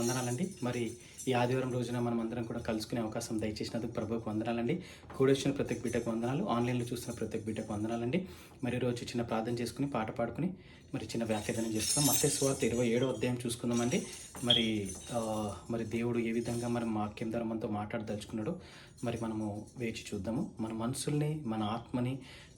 వందనాలండి. మరి ఈ ఆదివారం రోజున మనమందరం కూడా కలుసుకునే అవకాశం దయచేసినందుకు ప్రభువుకు వందనాలండి. కూడొచ్చిన ప్రతి ఒక్క బిడ్డకు వందనాలు. ఆన్‌లైన్‌లో చూస్తున్న ప్రతి ఒక్క బిడ్డకు వందనాలండి. మరి ఈరోజు చిన్న ప్రార్థన చేసుకొని, పాట పాడుకొని, మరి చిన్న వ్యాఖ్యానం చేసుకుందాం. మత్తయి సువార్త 27వ అధ్యాయం చూసుకుందామండి. మరి దేవుడు ఏ విధంగా మరి వాక్యం ద్వారా మనతో మాట్లాడదలుచుకున్నాడో మరి మనము వేచి చూద్దాము. మన మనసుల్ని, మన ఆత్మని,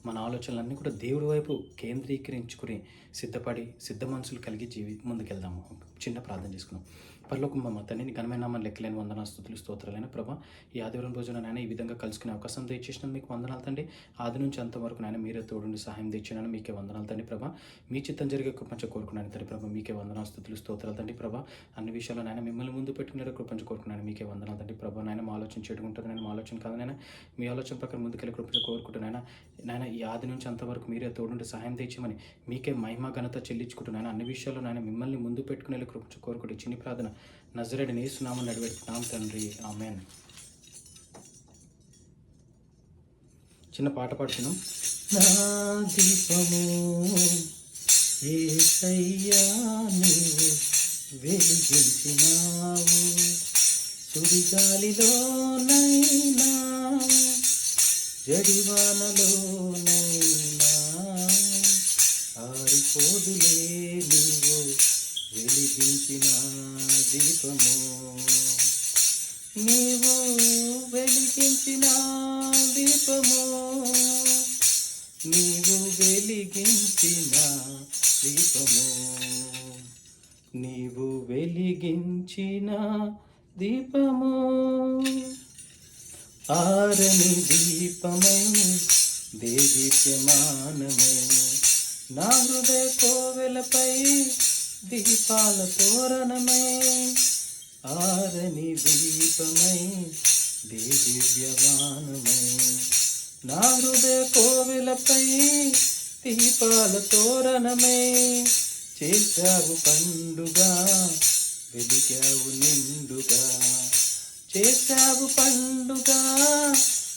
మన ఆలోచనలన్నీ కూడా దేవుడి వైపు కేంద్రీకరించుకుని సిద్ధ మనసులు కలిగి ముందుకెళ్దాము. చిన్న ప్రార్థన చేసుకుందాం. పరలోకం మా తండ్రి, నీ ఘనమైన నామమున లెక్కలేని వందనాలు, స్తుతులు, స్తోత్రాలైన ప్రభా, ఈ ఆదివారం రోజున నాయన ఈ విధంగా కలుసుకునే అవకాశం దయచేసినందుకు మీకు వందనాలు తండ్రి. ఆది నుంచి అంతవరకు నాయన మీరే తోడుండి సహాయం తెచ్చినాను. మీకే వందనాలు తండ్రి ప్రభా. మీ చిత్తం జరిగే కృపంచ కోరుకున్నాను తండ్రి ప్రభా. మీకే వందనాలు, స్తుతులు, స్తోత్రాలు తండ్రి ప్రభా. అన్ని విషయాల్లో నాయన మిమ్మల్ని ముందు పెట్టుకునే కృపంచ కోరుకున్నాను. మీకే వందనాలు తండ్రి ప్రభా. నాయన మా ఆలోచన చెడుకుంటుంది, నేను మా ఆలోచన కాదు నాయన, మీ ఆలోచన ప్రకారం ముందుకెళ్ళి కృపంచ కోరుకుంటున్నాను. నాయన ఈ ఆది నుంచి అంతవరకు మీరే తోడుండి సహాయం తెచ్చమని మీకే మహిమ ఘనత చెల్లించుకుంటున్నాను. అన్ని విషయాల్లో నాయన మిమ్మల్ని ముందు పెట్టుకునే కృపంచ కోరుకుంటూ చిన్ని ప్రార్థన నజరేయుడైన యేసు నామమున నడిపెడుతున్నాం తండ్రి, ఆమేన్. చిన్న పాట పాడుతున్నాం. నా దీపము యేసయ్యా నీవు వెలిగించినావు, సుడిగాలిలోనైనా జడివానలోనైనా ఆరిపోదులే నీవు వెలిగించిన దీపము. నీవు వెలిగించిన దీపము, నీవు వెలిగించిన దీపము, నీవు వెలిగించిన దీపము. ఆరని దీపమై దేదీప్యమానమై నా హృదయ కోవెలపై దీపాల తోరణమై, ఆరని దీపమై దేదీప్యమానమై నా హృదయ కోవెలపై దీపాల తోరణమై, చేశావు పండుగ వెలిగావు నిండుగా, చేశావు పండుగ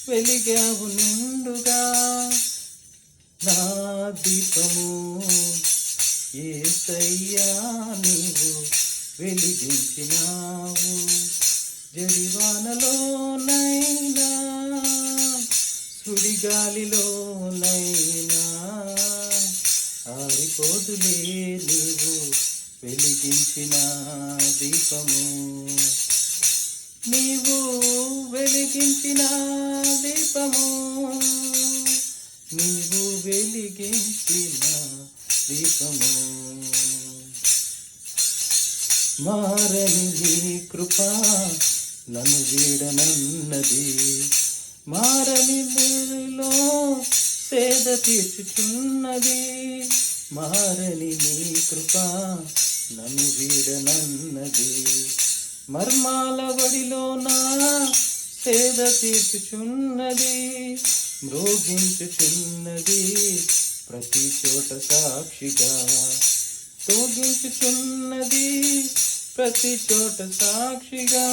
వెలిగావు నిండుగా. నా దీపము యేసయ్యా నీవు వెలిగించినావు, జడివానలోనైనా సుడిగాలిలోనైనా ఆరిపోదులే నీవు వెలిగించిన దీపము. నీవు వెలిగించిన దీపము, నీవు వెలిగించిన దీపము. మారని నీ కృప నన్ను వీడనన్నది, మారని నీలో సేద తీర్చుచున్నది. మారని నీ కృప నన్ను వీడనన్నది, మర్మాల వడిలో నా సేద తీర్చుచున్నది. మ్రోగించుచున్నది ప్రతి చోట సాక్షిగా, తోగించుచున్నది ప్రతి చోట సాక్షిగా.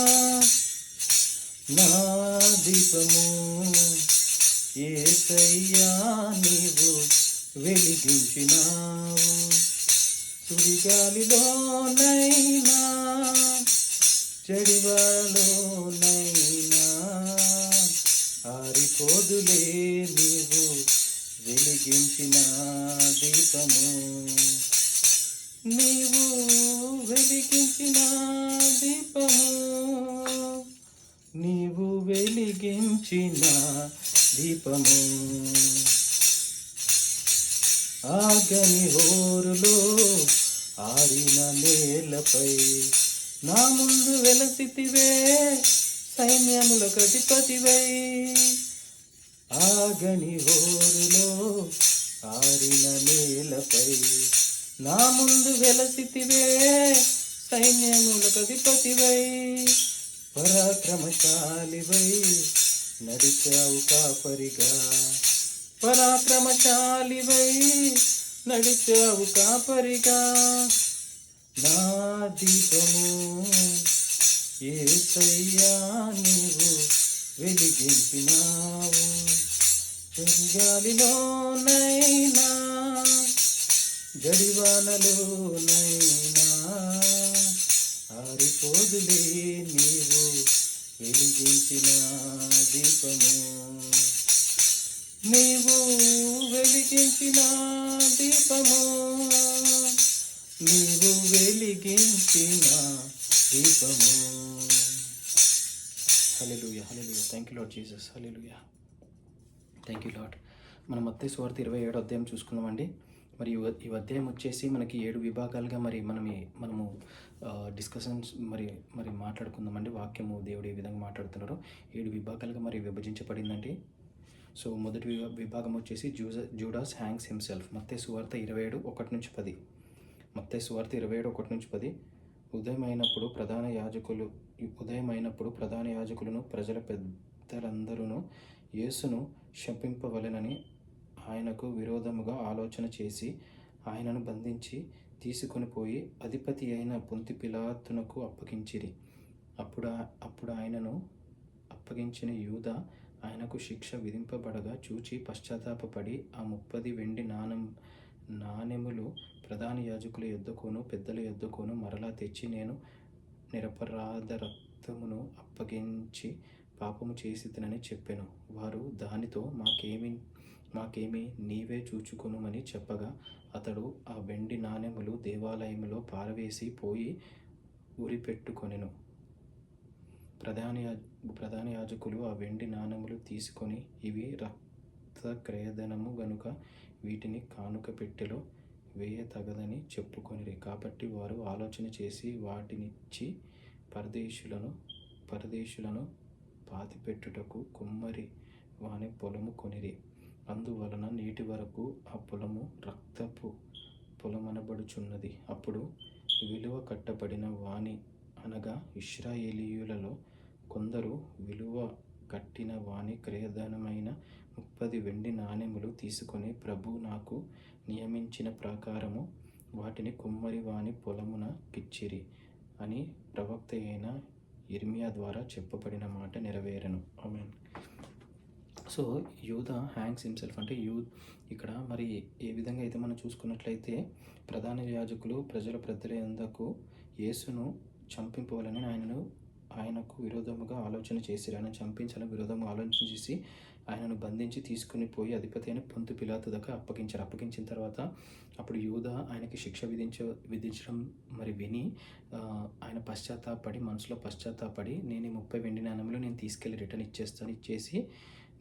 నా దీపము యేసయ్యా నీవు వెలిగించినావు, సుడిగాలిలోనైనా జడివానలోనైనా ఆరిపోదులే నీవు వెలిగించిన దీపము. నీవు వెలిగించిన దీపము, నీవు వెలిగించిన దీపము. ఆగని హోరులో ఆరిన నేలపై నా ముందు వెలసితివే సైన్యములకు అధిపతివై. ఆగని హోరులో ఆరిన నేలపై నా ముందు వెలసితివే సైన్యములకు అధిపతివై. పరాక్రమశాలివై నడిచావు కాపరిగా, పరాక్రమశాలివై నడిచావు కాపరిగా. నా దీపము యేసయ్యా నీవు వెలిగించినావు, చలిగాలిలోనైనా జడివానలోనైనా ఆరిపోదులే నీవు వెలిగించిన దీపము. నీవు వెలిగించిన దీపము, నీవు వెలిగించిన దీపము. Hallelujah, hallelujah. Thank you Lord Jesus. Hallelujah, thank you Lord. మనం మత్తయి సువార్త 27వ అధ్యాయం చూసుకుందామండి. మరి ఈ అధ్యాయం వచ్చేసి మనకి 7 విభాగాలుగా మరి మనము డిస్కషన్స్ మరి మాట్లాడుకుందామండి. వాక్యము దేవుడు ఏ విధంగా మాట్లాడుతున్నారో 7 విభాగాలుగా మరి విభజించబడిందండి. సో మొదటి విభాగం వచ్చేసి జూడాస్ హ్యాంగ్స్ హిమ్సెల్ఫ్. మత్తయి సువార్త 27:1-10. మత్తయి సువార్త 27:1-10. ఉదయమైనప్పుడు ప్రధాన యాజకులను ప్రజల పెద్దలందరూ యేసును శపింపవలెనని ఆయనకు విరోధముగా ఆలోచన చేసి ఆయనను బంధించి తీసుకొని పోయి అధిపతి అయిన పొంతి పిలాతునకు అప్పగించిరి. అప్పుడు ఆయనను అప్పగించిన యూదా ఆయనకు శిక్ష విధింపబడగా చూచి పశ్చాత్తాపపడి ఆ 30 వెండి నాణెములు ప్రధాన యాజకుల యొద్దకును పెద్దల యొద్దకును మరలా తెచ్చి, నేను నిరపరాధ రక్తమును అప్పగించి పాపము చేసితినని చెప్పెను. వారు దానితో మాకేమి నీవే చూచుకొనుమని చెప్పగా అతడు ఆ వెండి నాణెములు దేవాలయములో పారవేసి పోయి ఉరిపెట్టుకొనెను. ప్రధాన యాజకులు ఆ వెండి నాణెములు తీసుకొని, ఇవి రక్త క్రయధనము గనుక వీటిని కానుక పెట్టెలో వేయతగదని చెప్పుకొనిరి. కాబట్టి వారు ఆలోచన చేసి వాటినిచ్చి పరదేశులను పాతిపెట్టుటకు కుమ్మరి వాని పొలము కొనిరి. అందువలన నేటి వరకు ఆ పొలము రక్తపు పొలమనబడుచున్నది. అప్పుడు విలువ కట్టబడిన వాని అనగా ఇశ్రాయేలీయులలో కొందరు విలువ కట్టిన వాని క్రయధనమైన 30 వెండి నాణెములు తీసుకొని, ప్రభు నాకు నియమించిన ప్రకారము వాటిని కుమ్మరి వాని పొలమున కిచ్చిరి అని ప్రవక్త అయిన యిర్మీయా ద్వారా చెప్పబడిన మాట నెరవేరెను. ఆమేన్. సో యూదా హ్యాంగ్స్ హిమ్సెల్ఫ్ అంటే ఇక్కడ మరి ఏ విధంగా అయితే మనం చూసుకున్నట్లయితే ప్రధాన యాజకులు ప్రజల పెద్దలందరకు యేసును చంపింపవాలని ఆయనకు విరోధముగా ఆలోచన చేసిరి. ఆయన చంపించాలని విరోధంగా ఆలోచన చేసి ఆయనను బంధించి తీసుకుని పోయి అధిపతి అయిన పొంతు పిలాతు దగ్గర అప్పగించారు. అప్పగించిన తర్వాత అప్పుడు యూదా ఆయనకి శిక్ష విధించడం మరి విని ఆయన మనసులో పశ్చాత్తాపడి నేను 30 వెండి నాణెములు నేను తీసుకెళ్ళి రిటర్న్ ఇచ్చేసి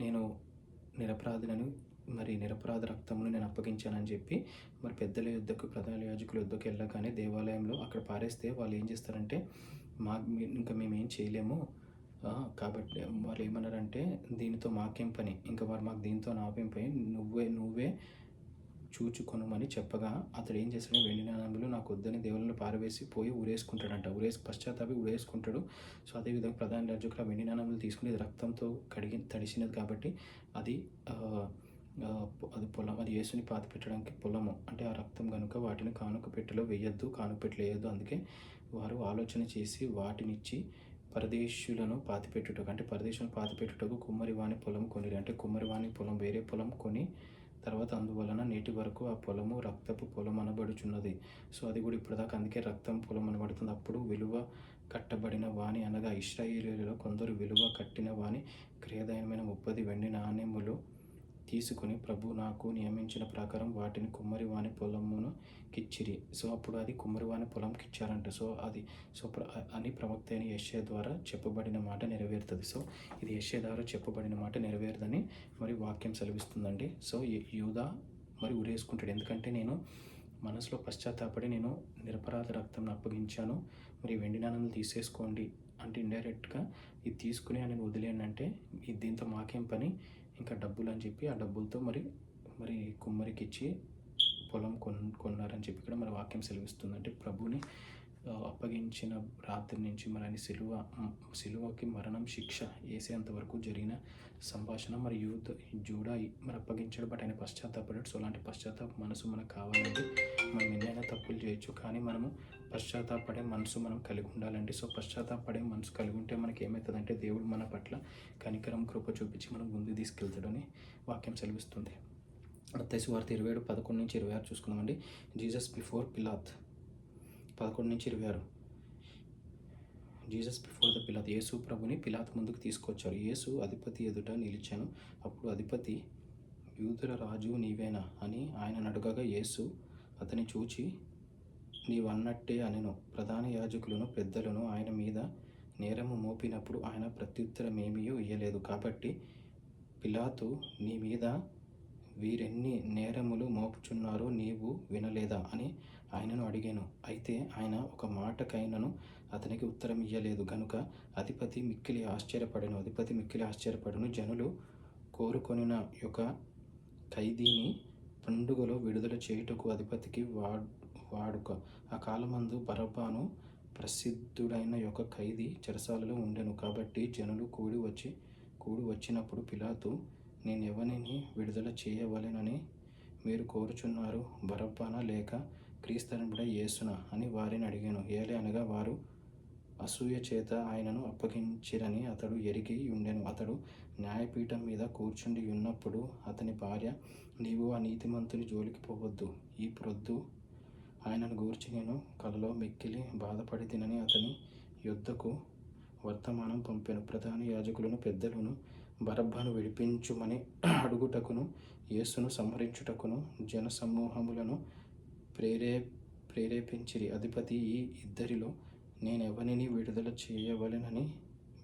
నేను నిరపరాధ రక్తమును నేను అప్పగించానని చెప్పి మరి పెద్దల యుద్ధకు ప్రధాన యాజకుల యుద్ధకు వెళ్ళగానే దేవాలయంలో అక్కడ పారేస్తే వాళ్ళు ఏం చేస్తారంటే ఇంకా మేమేం చేయలేము, కాబట్టి వాళ్ళు ఏమన్నారంటే దీనితో మాకేం పని, ఇంకా వారు మాకు దీంతో నాపేం పని, నువ్వే చూచుకొనుమని చెప్పగా అతడు ఏం చేస్తాడు, వెండి నాణెములు నాకు వద్దని దేవుళ్ళలో పారవేసి పోయి ఊరేసుకుంటాడంట. పశ్చాత్తాపి ఊరేసుకుంటాడు. సో అదేవిధంగా ప్రధాన యాజకులు ఆ వెండి నాణెములు తీసుకుని రక్తంతో తడిసినది కాబట్టి అది పొలం, అది యేసుని పాతి పెట్టడానికి పొలము అంటే ఆ రక్తం కనుక వాటిని కానుక పెట్టెలో వేయొద్దు, కానుక పెట్టెలు వేయొద్దు. అందుకే వారు ఆలోచన చేసి వాటినిచ్చి పరదేశులను పాతిపెట్టుటకు అంటే పరదేశులను పాతిపెట్టుటకు కుమ్మరి వాని పొలం కొనిరి. అంటే కుమ్మరి వాని పొలం వేరే పొలం కొని తర్వాత అందువలన నేటి వరకు ఆ పొలము రక్తపు పొలం అనబడుచున్నది. సో అది కూడా ఇప్పటిదాకా అందుకే రక్తం పొలం అనబడుతుంది. అప్పుడు విలువ కట్టబడిన వాని అనగా ఇశ్రాయేలీయులలో కొందరు విలువ కట్టిన వాని క్రయధనమైన 30 వెండి నాణెములు తీసుకుని ప్రభు నాకు నియమించిన ప్రకారం వాటిని కుమ్మరి వాని పొలమును కిచ్చిరి. సో అప్పుడు అది కుమ్మరి వాని పొలం కిచ్చారంట. అని ప్రవక్త అయిన యెషయా ద్వారా చెప్పబడిన మాట నెరవేరుతుంది. సో ఇది యెషయా ద్వారా చెప్పబడిన మాట నెరవేరుదని మరి వాక్యం సెలవిస్తుందండి. సో యూదా మరి ఉరేసుకుంటాడు. ఎందుకంటే నేను మనసులో పశ్చాత్తాపడి నేను నిరపరాధ రక్తం అప్పగించాను, మరి వెండి నాణెములు తీసేసుకోండి అంటే ఇండైరెక్ట్గా ఇది తీసుకుని ఆయన వదిలేయండి అంటే దీంతో మాకేం పని, ఇంకా డబ్బులు అని చెప్పి ఆ డబ్బులతో మరి కుమ్మరికి ఇచ్చి పొలం కొన్నారని చెప్పి ఇక్కడ మరి వాక్యం సెలవిస్తుంది. అంటే ప్రభుని అప్పగించిన రాత్రి నుంచి మరి ఆయన సిలువకి మరణం శిక్ష వేసేంత వరకు జరిగిన సంభాషణ మరి జూడా మరి అప్పగించాడు. బట్ ఆయన పశ్చాత్తాపడ్డాడు. సో అలాంటి పశ్చాత్తాప మనసు మనకు కావాలండి. మనం ఎన్నైనా తప్పులు చేయొచ్చు, కానీ మనము పశ్చాత్తాపడే మనసు మనం కలిగి ఉండాలండి. సో పశ్చాత్తాపడే మనసు కలిగి ఉంటే మనకి ఏమవుతుందంటే దేవుడు మన పట్ల కనికరం కృప చూపించి మనం ముందుకు తీసుకెళ్తాడని వాక్యం సెలవిస్తుంది. మత్తయి సువార్త 27:11-26 చూసుకుందామండి. Jesus before Pilate 11-26. Jesus before the Pilate. యేసు ప్రభుని పిలాతు ముందుకు తీసుకొచ్చారు. యేసు అధిపతి ఎదుట నిలిచాను. అప్పుడు అధిపతి, యూదుల రాజు నీవేనా అని ఆయనను అడగగా, యేసు అతని చూచి, నీవన్నట్టే అనెను. ప్రధాన యాజకులను పెద్దలను ఆయన మీద నేరము మోపినప్పుడు ఆయన ప్రత్యుత్తరమేమీ ఇయ్యలేదు. కాబట్టి పిలాతు, నీ మీద వీరెన్ని నేరములు మోపుచున్నారో నీవు వినలేదా అని ఆయనను అడిగాను. అయితే ఆయన ఒక మాటకైనను అతనికి ఉత్తరం ఇయ్యలేదు గనుక అధిపతి మిక్కిలి ఆశ్చర్యపడెను. జనులు కోరుకొనిన యొక్క ఖైదీని పండుగలో విడుదల చేయుటకు అధిపతికి వాడుక. ఆ కాలమందు బరబ్బను ప్రసిద్ధుడైన యొక్క ఖైదీ చెరసాలలో ఉండెను. కాబట్టి జనులు కూడి వచ్చినప్పుడు పిలాతు, నేనెవనిని విడుదల చేయవలెనని మీరు కోరుచున్నారు, బరబ్బనా లేక క్రీస్తనుడైన యేసునా అని వారిని అడిగాను. అనగా వారు అసూయ చేత ఆయనను అప్పగించిరని అతడు ఎరిగి ఉండెను. అతడు న్యాయపీఠం మీద కూర్చుండి ఉన్నప్పుడు అతని భార్య, నీవు ఆ నీతిమంతుని జోలికి పోవద్దు, ఈ ప్రొద్దు ఆయనను గూర్చి నేను కలలో మిక్కిలి బాధపడి తినని అతని యొద్దకు వర్తమానం పంపెను. ప్రధాన యాజకులను పెద్దలను బరబ్బను విడిపించుమని అడుగుటకును యేసును సంహరించుటకును జనసమూహములను ప్రేరేపించిరి. అధిపతి, ఈ ఇద్దరిలో నేనెవనిని విడుదల చేయవలెనని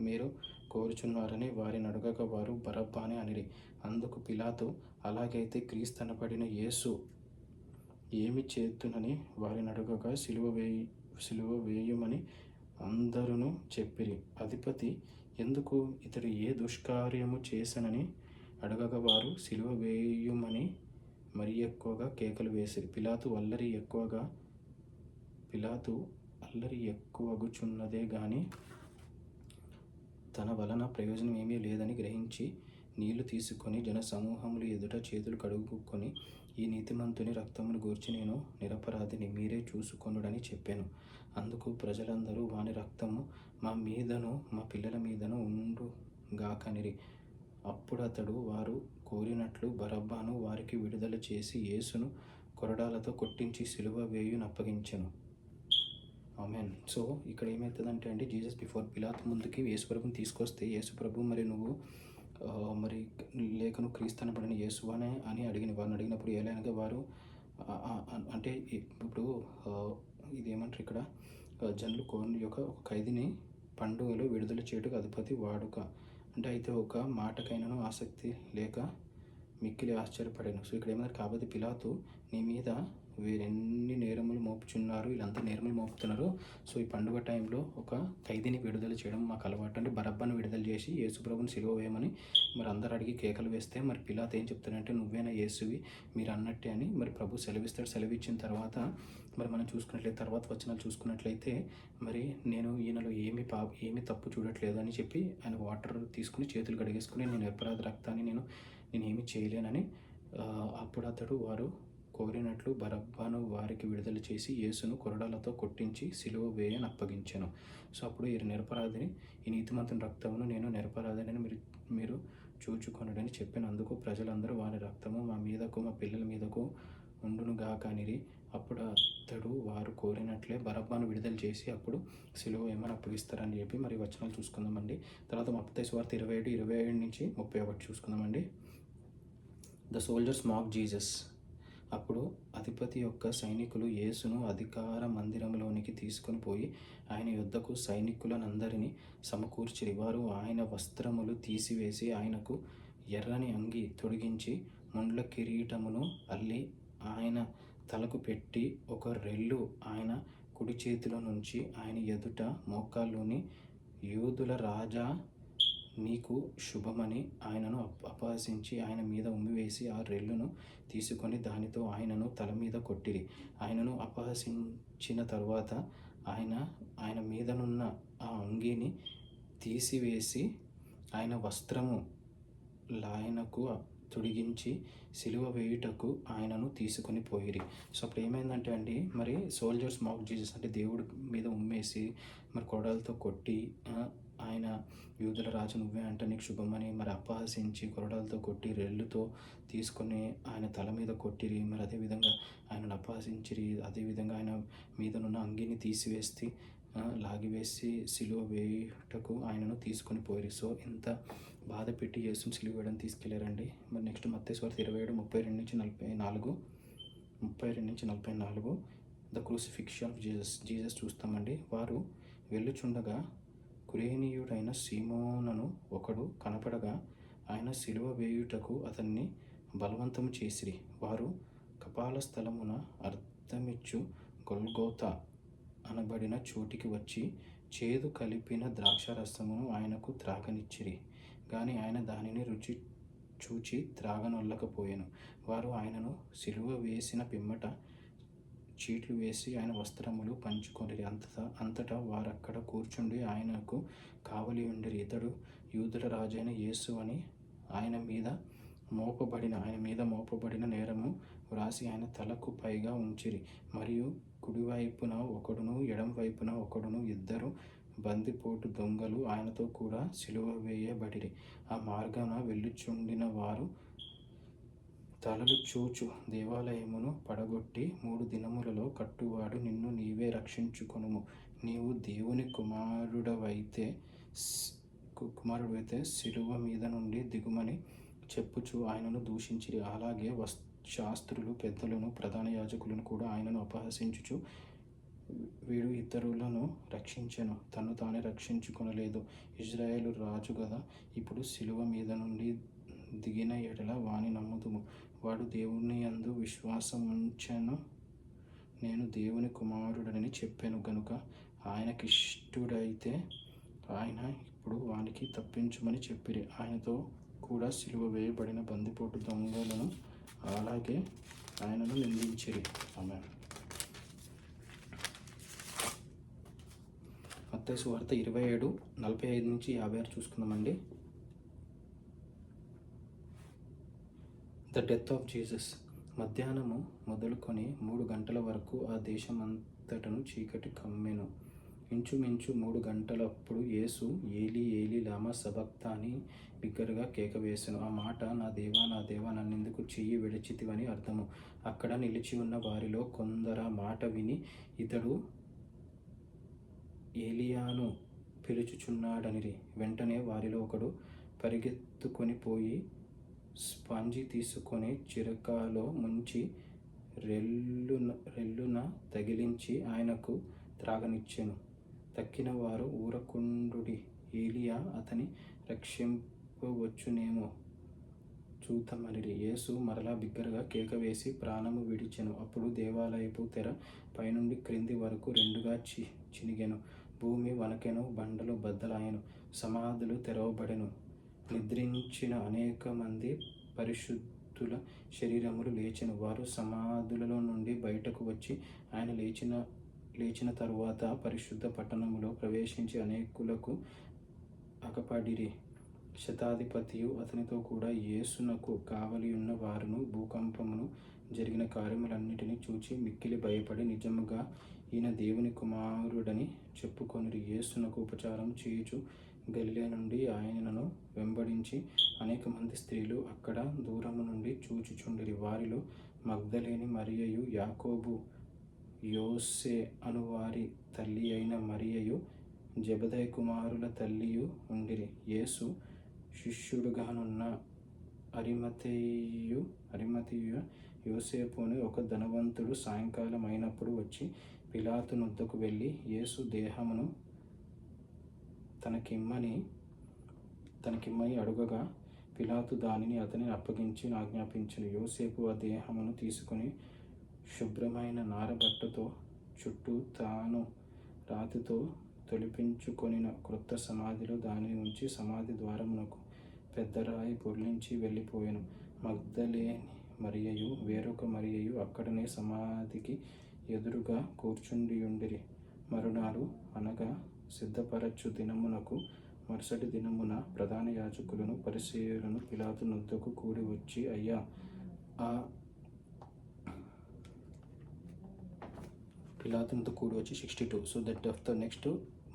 మీరు కోరుచున్నారని వారిని అడగగా వారు బరబ్బనే అనిరి. అందుకు పిలాతు, అలాగైతే క్రీస్తనబడిన యేసు ఏమి చేతునని వారిని అడగగా, సిలువ వేయుమని అందరూ చెప్పిరి. అధిపతి, ఎందుకు ఇతడు ఏ దుష్కార్యము చేసనని అడగగా వారు సిలువ వేయుమని మరి ఎక్కువగా కేకలు వేసిరి. పిలాతు అల్లరి ఎక్కువగుచున్నదే గాని తన వలన ప్రయోజనం ఏమీ లేదని గ్రహించి నీళ్లు తీసుకొని జనసమూహములు ఎదుట చేతులు కడుగుకొని, ఈ నీతిమంతుని రక్తమును గూర్చి నేను నిరపరాధిని, మీరే చూసుకొనుడని చెప్పాను. అందుకు ప్రజలందరూ, వాని రక్తము మా మీదను మా పిల్లల మీదను ఉండుగాకనిరి. అప్పుడతడు వారు కోరినట్లు బరబ్బను వారికి విడుదల చేసి యేసును కొరడాలతో కొట్టించి సిలువ వేయునప్పగించెను. ఆమెన్. సో ఇక్కడ ఏమవుతుందంటే అండి, జీసస్ బిఫోర్ పిలాతు ముందుకి యేసుప్రభుని తీసుకొస్తే, యేసుప్రభు మరి నువ్వు మరి లేక నువ్వు క్రీస్తనబడిన యేసువానే అని వారిని అడిగినప్పుడు అనగా వారు అంటే ఇప్పుడు ఇదేమంటారు ఇక్కడ, జనులు కోరిన యొక్క ఒక ఖైదీని పండుగలో విడుదల చేయటకు అధిపతి వాడుక. అంటే అయితే ఒక మాటకైనాను ఆసక్తి లేక మిక్కిలి ఆశ్చర్యపడాను. సో ఇక్కడ ఏమన్నారు, కాబట్టి పిలాతు, నీ మీద వీరెన్ని నేరములు మోపుచున్నారు, వీళ్ళంతా నేరములు మోపుతున్నారు. సో ఈ పండుగ టైంలో ఒక ఖైదీని విడుదల చేయడం మాకు అలవాటు. అంటే బరబ్బను విడుదల చేసి యేసుప్రభుని సిలువ వేయమని మరి అందరు అడిగి కేకలు వేస్తే, మరి పిలాతు ఏం చెప్తాడంటే, నువ్వేనా యేసువి, మీరు అన్నట్టే అని మరి ప్రభు సెలవిస్తాడు. సెలవిచ్చిన తర్వాత మరి మనం చూసుకున్నట్లయితే, తర్వాత వచనాలు చూసుకున్నట్లయితే, మరి నేను ఈయనలో ఏమి తప్పు చూడట్లేదు అని చెప్పి ఆయన వాటర్ తీసుకుని చేతులు కడిగేసుకుని, నేను అపరాధ రక్తాన్ని నేనేమి చేయలేనని అప్పుడు అతడు వారు కోరినట్లు బరబ్బను వారికి విడుదల చేసి యేసును కొరడాలతో కొట్టించి సిలువ వేయని అప్పగించాను. సో అప్పుడు ఈ నిరపరాధిని, ఈ నీతిమంతుని రక్తమును నేను నిరపరాధిని మీరు చూచుకొనుడని చెప్పాను. అందుకు ప్రజలందరూ, వారి రక్తము మా మీదకు మా పిల్లల మీదకు ఉండునుగాక అనిరి. అప్పుడు అతడు వారు కోరినట్లే బరబ్బను విడుదల చేసి అప్పుడు సిలువ ఏమని అప్పగిస్తారని చెప్పి మరి వచనాలు చూసుకుందామండి. తర్వాత మత్తయి సువార్త 27 నుంచి 31 చూసుకుందామండి. The soldiers mock Jesus. అప్పుడు అధిపతి యొక్క సైనికులు యేసును అధికార మందిరంలోనికి తీసుకొని పోయి ఆయన యొద్దకు సైనికులనందరినీ సమకూర్చిరి. వారు ఆయన వస్త్రములు తీసివేసి ఆయనకు ఎర్రని అంగి తొడిగించి ముండ్ల కిరీటమును అల్లి ఆయన తలకు పెట్టి ఒక రెల్లు ఆయన కుడి చేతిలో నుంచి ఆయన ఎదుట మోకాల్లోని, యూదుల రాజా నీకు శుభమని ఆయనను అపహసించి ఆయన మీద ఉమ్మివేసి ఆ రెల్లును తీసుకొని దానితో ఆయనను తల మీద కొట్టిరి. ఆయనను అపహసించిన తరువాత ఆయన మీదనున్న ఆ అంగీని తీసివేసి ఆయన వస్త్రము లాయనకు తొడిగించి సిలువ వేయుటకు ఆయనను తీసుకొని పోయిరి. సో అప్పుడు ఏమైందంటే అండి, మరి సోల్జర్స్ మాక్ జీసస్ అంటే దేవుడి మీద ఉమ్మేసి మరి కొరడాలతో కొట్టి, ఆయన యూదుల రాజు నువ్వే అంటే నీకు శుభమని మరి అపహసించి కొరడాలతో కొట్టి రెల్లుతో తీసుకొని ఆయన తల మీద కొట్టిరి. మరి అదేవిధంగా ఆయనను అపహసించిరి. అదేవిధంగా ఆయన మీదనున్న అంగీని తీసివేసి లాగివేసి సిలువ వేయుటకు ఆయనను తీసుకొని పోయి. సో ఇంత బాధ పెట్టి యేసుని సిలువ వేయడం తీసుకెళ్లారండి. మరి నెక్స్ట్ మత్తయి సువార్త 27:32-44 32-44 ద క్రూసిఫిక్షన్ ఆఫ్ జీసస్ చూస్తామండి. వారు వెళ్ళుచుండగా కురేనీయుడైన సీమోనను ఒకడు కనపడగా ఆయన సిలువ వేయుటకు అతన్ని బలవంతము చేసిరి. వారు కపాల స్థలమున అర్థమిచ్చు గొల్గోతా అనబడిన చోటికి వచ్చి చేదు కలిపిన ద్రాక్షారసమును ఆయనకు త్రాగనిచ్చిరి. గాని ఆయన దానిని రుచి చూచి త్రాగనొల్లకపోయెను. వారు ఆయనను సిలువ వేసిన పిమ్మట చీట్లు వేసి ఆయన వస్త్రములు పంచుకొనిరి. అంతటా వారక్కడ కూర్చుండి ఆయనకు కావలి ఉండిరి. ఇతడు యూదుల రాజైన యేసు అని ఆయన మీద మోపబడిన నేరము వ్రాసి ఆయన తలకు పైగా ఉంచిరి. మరియు కుడివైపున ఒకడును ఎడమ వైపున ఒకడును ఇద్దరు బందిపోటు దొంగలు ఆయనతో కూడా సిలువ వేయబడిరి. ఆ మార్గాన వెళ్ళుచుండిన వారు తలలు చూచు దేవాలయమును పడగొట్టి 3 దినములలో కట్టువాడు నిన్ను నీవే రక్షించుకొనుము, నీవు దేవుని కుమారుడవైతే సిలువ మీద నుండి దిగుమని చెప్పుచు ఆయనను దూషించిరి. అలాగే శాస్త్రులు, పెద్దలను, ప్రధాన యాజకులను కూడా ఆయనను అపహసించుచు, వీడు ఇతరులను రక్షించెను, తను తానే రక్షించుకొనలేదు, ఇజ్రాయేలు రాజు గదా, ఇప్పుడు సిలువ మీద నుండి దిగిన ఎడల వాని నమ్ముదుము, వాడు దేవుని యందు విశ్వాసముంచెను, నేను దేవుని కుమారుడని చెప్పాను గనుక ఆయనకిష్టుడైతే ఆయన ఇప్పుడు వానికి తప్పించుమని చెప్పిరి. ఆయనతో కూడా సిలువ వేయబడిన బందిపోటు దొంగలను అలాగే ఆయనను నిందించిరి. ఆమేన్. మత్తయి సువార్త 27:45-56 చూసుకుందామండి. The death of Jesus. మధ్యాహ్నము మొదలుకొని 3 గంటల వరకు ఆ దేశమంతటను చీకటి కమ్మెను. ఇంచుమించు 3 గంటలప్పుడు యేసు ఏలీ ఏలీ లామా సబక్తాని బిగ్గరగా కేక వేసెను. ఆ మాట, నా దేవా నా దేవా నన్నెందుకు చెయ్యి విడిచితివని అర్థము. అక్కడ నిలిచి ఉన్న వారిలో కొందరు మాట విని ఇతడు ఏలియాను పిలుచుచున్నాడనిరి. వెంటనే వారిలో ఒకడు పరిగెత్తుకొని పోయి స్పాంజి తీసుకొని చిరకాలో ముంచి రెల్లున తగిలించి ఆయనకు త్రాగనిచ్చెను. తక్కిన వారు ఊరకుండుడి, ఏలియా అతని రక్షింపవచ్చునేమో చూద్దామనిరి. యేసు మరలా బిగ్గరగా కేక వేసి ప్రాణము విడిచెను. అప్పుడు దేవాలయపు తెర పైనుండి క్రింది వరకు 2గా చినిగెను. భూమి వణకెను, బండలు బద్దలాయెను, సమాధులు తెరవబడెను. నిద్రించిన అనేక మంది పరిశుద్ధుల శరీరములు లేచెను. వారు సమాధులలో నుండి బయటకు వచ్చి ఆయన లేచిన తరువాత పరిశుద్ధ పట్టణములో ప్రవేశించి అనేకులకు అగపడిరి. శతాధిపతియు అతనితో కూడా యేసునకు కావలి ఉన్న వారును భూకంపమును జరిగిన కార్యములన్నిటినీ చూచి మిక్కిలి భయపడి నిజముగా ఈయన దేవుని కుమారుడని చెప్పుకొనిరి. యేసునకు ఉపచారం చేయుచు గలిలయ నుండి ఆయనను వెంబడించి అనేక మంది స్త్రీలు అక్కడ దూరము నుండి చూచుచుండిరి. వారిలో మగ్దలేని మరియయు, యాకోబు, యోసే అనువారి తల్లి అయిన మరియయు, జెబెదయి కుమారుల తల్లియు ఉండిరి. యేసు శిష్యుడుగానున్న అరిమతేయ యోసేపు అని ఒక ధనవంతుడు సాయంకాలం అయినప్పుడు వచ్చి పిలాతు నొద్దకు వెళ్ళి యేసు దేహమును తనకిమ్మని అడుగగా పిలాతు దానిని అతనికి అప్పగించి ఆజ్ఞాపించెను. యోసేపు ఆ దేహమును తీసుకొని శుభ్రమైన నారబట్టతో చుట్టూ తాను రాతితో తొలిపించుకొనిన క్రొత్త సమాధిలో దానిని ఉంచి సమాధి ద్వారమునకు పెద్ద రాయి పొర్లించి వెళ్ళిపోయాను. మగ్దలేని మరియయు వేరొక మరియయు అక్కడనే సమాధికి ఎదురుగా కూర్చుండియుండిరి. మరునాడు అనగా సిద్ధపరచు దినమునకు మరుసటి దినమున ప్రధాన యాజకులను పరిసయ్యులను పిలాతు నొద్దకు కూడి వచ్చి, అయ్యా, పిలాతుతో కూడి వచ్చి 62. So that of the next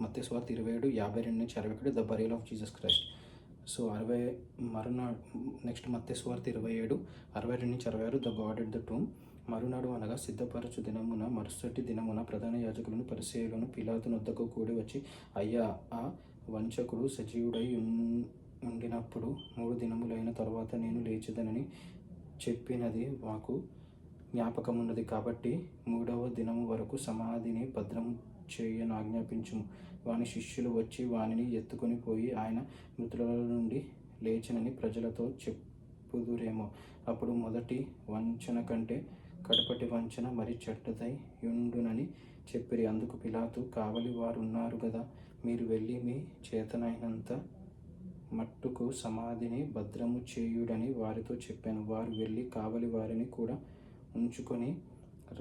మత్తయి సువార్త 27:52-61 the burial of Jesus Christ. So 60 మరునాడు నెక్స్ట్ మత్తయి సువార్త 27:62-66 the God at the tomb. మరునాడు అనగా సిద్ధపరచు దినమున మరుసటి దినమున ప్రధాన యాజకులను పరిసయ్యులను పిలాతు నొద్దకు కూడి వచ్చి, అయ్యా, ఆ వంచకుడు సజీవుడై ఉండినప్పుడు 3 దినములైన తరువాత నేను లేచెదనని చెప్పినది మాకు జ్ఞాపకమున్నది. కాబట్టి 3వ దినము వరకు సమాధిని భద్రము చేయనాజ్ఞాపించుము. వాని శిష్యులు వచ్చి వానిని ఎత్తుకొని పోయి ఆయన మృతుల నుండి లేచినని ప్రజలతో చెప్పుదురేమో. అప్పుడు మొదటి వంచన కంటే కడపటి వంచన మరి చెడ్డదై యుండునని చెప్పిరి. అందుకు పిలాతు, కావలి వారున్నారు గదా, మీరు వెళ్ళి మీ చేతనైనంత మట్టుకు సమాధిని భద్రము చేయుడని వారితో చెప్పాను. వారు వెళ్ళి కావలి వారిని కూడా ఉంచుకొని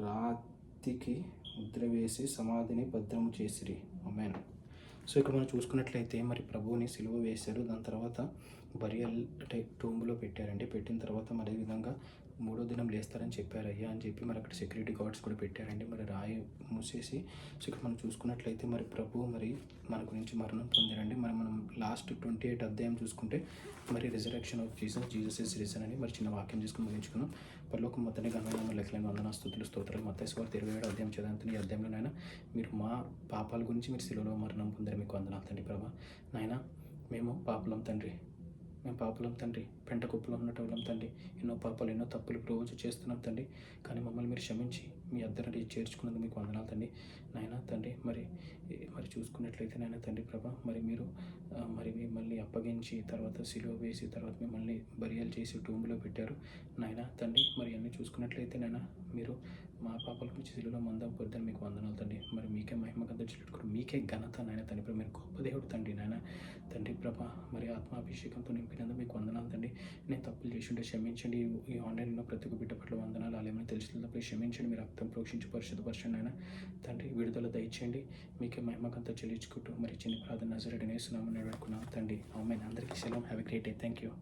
రాతికి ముద్ర వేసి సమాధిని భద్రము చేసిరి. ఆమేన్. సో ఇక్కడ మనం చూసుకున్నట్లయితే మరి ప్రభువుని సిలువ వేశారు. దాని తర్వాత బరియల్ అంటే టూంబులో పెట్టారండి. పెట్టిన తర్వాత మరి ఈ విధంగా 3వ దినం లేస్తారని చెప్పారయ్యా అని చెప్పి మరి అక్కడ సెక్యూరిటీ గార్డ్స్ కూడా పెట్టారండి. మరి రాయి మూసేసి, సో ఇక్కడ మనం చూసుకున్నట్లయితే మరి ప్రభువు మరి మన గురించి మరణం పొందారండి. మరి మనం లాస్ట్ 28 అధ్యాయం చూసుకుంటే మరి resurrection of Jesus is risen అని మరి చిన్న వాక్యం చేసుకుని ముగించుకున్నాం. పరలోకం మొత్తాన్ని గణమైన లెక్కలేని వందన స్తుతులు స్తోత్రాలు. మత్తయి సువార్త 27వ అధ్యాయం చదువుతున్న ఈ అధ్యాయంలోనైనా మీరు మా పాపాల గురించి మీరు శిలువలో మరణం పొందారు. మీకు వందనాలు తండ్రి. ప్రభా నాయన, మేము పాపులం తండ్రి, మేము పాపులం తండ్రి, పెంట కుప్పలో ఉన్నటోళ్ళం తండ్రి. ఎన్నో పాపాలు, ఎన్నో తప్పులు రోజు చేస్తున్నాం తండ్రి. కానీ మమ్మల్ని మీరు క్షమించి మీ అద్దరిని చేర్చుకున్నందుకు మీకు వందనాలు తండ్రి. నాయన తండ్రి, మరి చూసుకున్నట్లయితే నాయన తండ్రి ప్రభా, మరి మీరు మరి మిమ్మల్ని అప్పగించి తర్వాత సిలువ వేసి తర్వాత మిమ్మల్ని బరియల్ చేసి టూంబులో పెట్టారు నాయన తండ్రి. మరి అన్నీ చూసుకున్నట్లయితే నాయన మీరు మా పాపాల గురించి సిలువలో మందం పొద్దున్న మీకు వందనాలు తండ్రి. మరి మీకే మహిమ గంత చెల్లుకుని మీకే ఘనత నాయన తండ్రి ప్రభా. మీరు గొప్ప దేవుడు తండ్రి నాయన తండ్రి ప్రభా. మరి ఆత్మాభిషేకంతో నింపినందుకు మీకు వందనాలు తండ్రి. నేను తప్పులు చేసి ఉంటే క్షమించండి. ఈ ఆన్లైన్లో ప్రతి ఒక్క బిడ్డ పట్ల వందనాలు, అలేమని తెలిసినప్పుడు క్షమించండి. మీరు రక్తం ప్రోక్షించి పరిశుద్ధపరచండి ఆయన తండ్రి. విడుదల దయచేయండి. మీకే మహిమకంతా చెల్లించుకుంటూ మరి చిన్న ప్రార్థన నజరేయుడైన యేసు నామమున వేడుకున్నాను తండ్రి. ఆమేన్. అందరికీ సెలవు. Have a great day. Thank you.